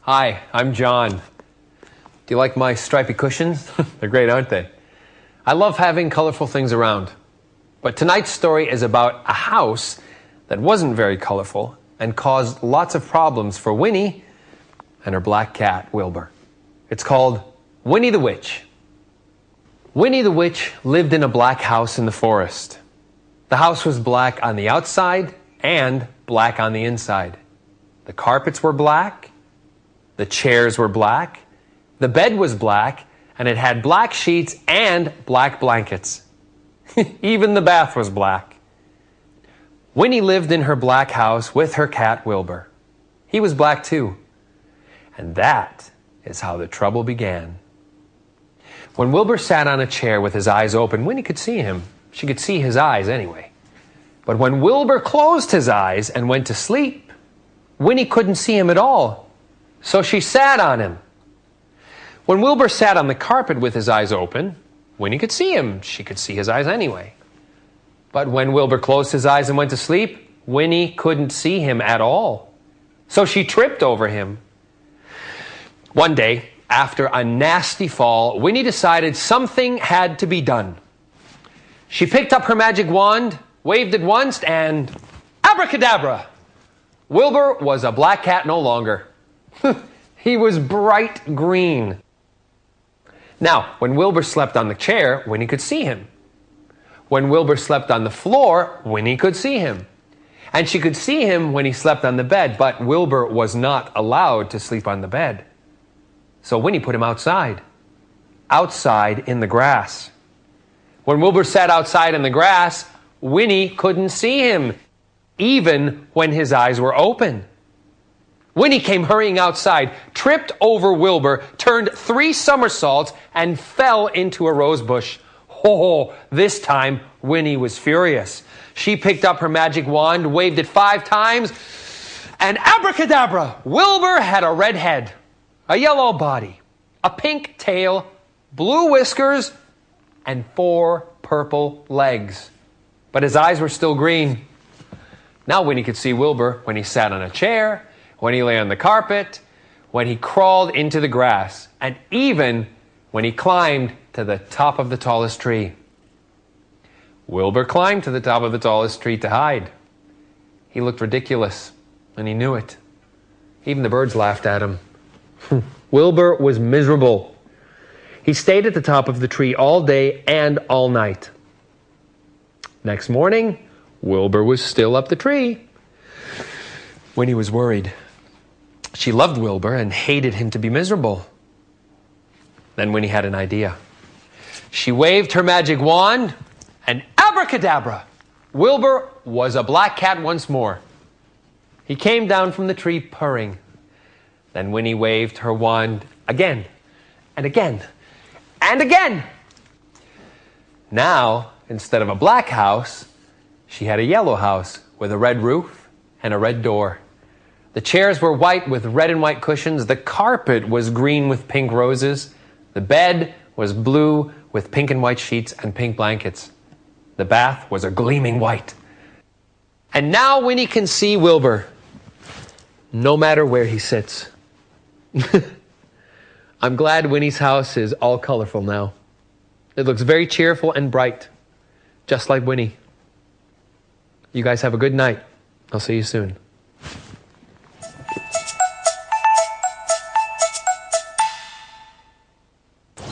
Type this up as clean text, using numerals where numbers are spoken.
Hi, I'm John. Do you like my stripy cushions? They're great, aren't they? I love having colorful things around. But tonight's story is about a house that wasn't very colorful and caused lots of problems for Winnie and her black cat, Wilbur. It's called Winnie the Witch. Winnie the Witch lived in a black house in the forest. The house was black on the outside and black on the inside. The carpets were black. The chairs were black, the bed was black, and it had black sheets and black blankets. Even the bath was black. Winnie lived in her black house with her cat Wilbur. He was black too. And that is how the trouble began. When Wilbur sat on a chair with his eyes open, Winnie could see him. She could see his eyes anyway. But when Wilbur closed his eyes and went to sleep, Winnie couldn't see him at all. So she sat on him. When Wilbur sat on the carpet with his eyes open, Winnie could see him. She could see his eyes anyway. But when Wilbur closed his eyes and went to sleep, Winnie couldn't see him at all. So she tripped over him. One day, after a nasty fall, Winnie decided something had to be done. She picked up her magic wand, waved it once, and abracadabra! Wilbur was a black cat no longer. He was bright green. Now, when Wilbur slept on the chair, Winnie could see him. When Wilbur slept on the floor, Winnie could see him. And she could see him when he slept on the bed, but Wilbur was not allowed to sleep on the bed. So Winnie put him outside in the grass. When Wilbur sat outside in the grass, Winnie couldn't see him, even when his eyes were open. Winnie came hurrying outside, tripped over Wilbur, turned 3 somersaults, and fell into a rose bush. Oh, this time Winnie was furious. She picked up her magic wand, waved it 5 times, and abracadabra! Wilbur had a red head, a yellow body, a pink tail, blue whiskers, and 4 purple legs. But his eyes were still green. Now Winnie could see Wilbur when he sat on a chair, when he lay on the carpet, when he crawled into the grass, and even when he climbed to the top of the tallest tree. Wilbur climbed to the top of the tallest tree to hide. He looked ridiculous, and he knew it. Even the birds laughed at him. Wilbur was miserable. He stayed at the top of the tree all day and all night. Next morning, Wilbur was still up the tree. Winnie was worried. She loved Wilbur and hated him to be miserable. Then Winnie had an idea. She waved her magic wand, and abracadabra! Wilbur was a black cat once more. He came down from the tree purring. Then Winnie waved her wand again, and again, and again. Now, instead of a black house, she had a yellow house with a red roof and a red door. The chairs were white with red and white cushions. The carpet was green with pink roses. The bed was blue with pink and white sheets and pink blankets. The bath was a gleaming white. And now Winnie can see Wilbur, no matter where he sits. I'm glad Winnie's house is all colorful now. It looks very cheerful and bright, just like Winnie. You guys have a good night. I'll see you soon.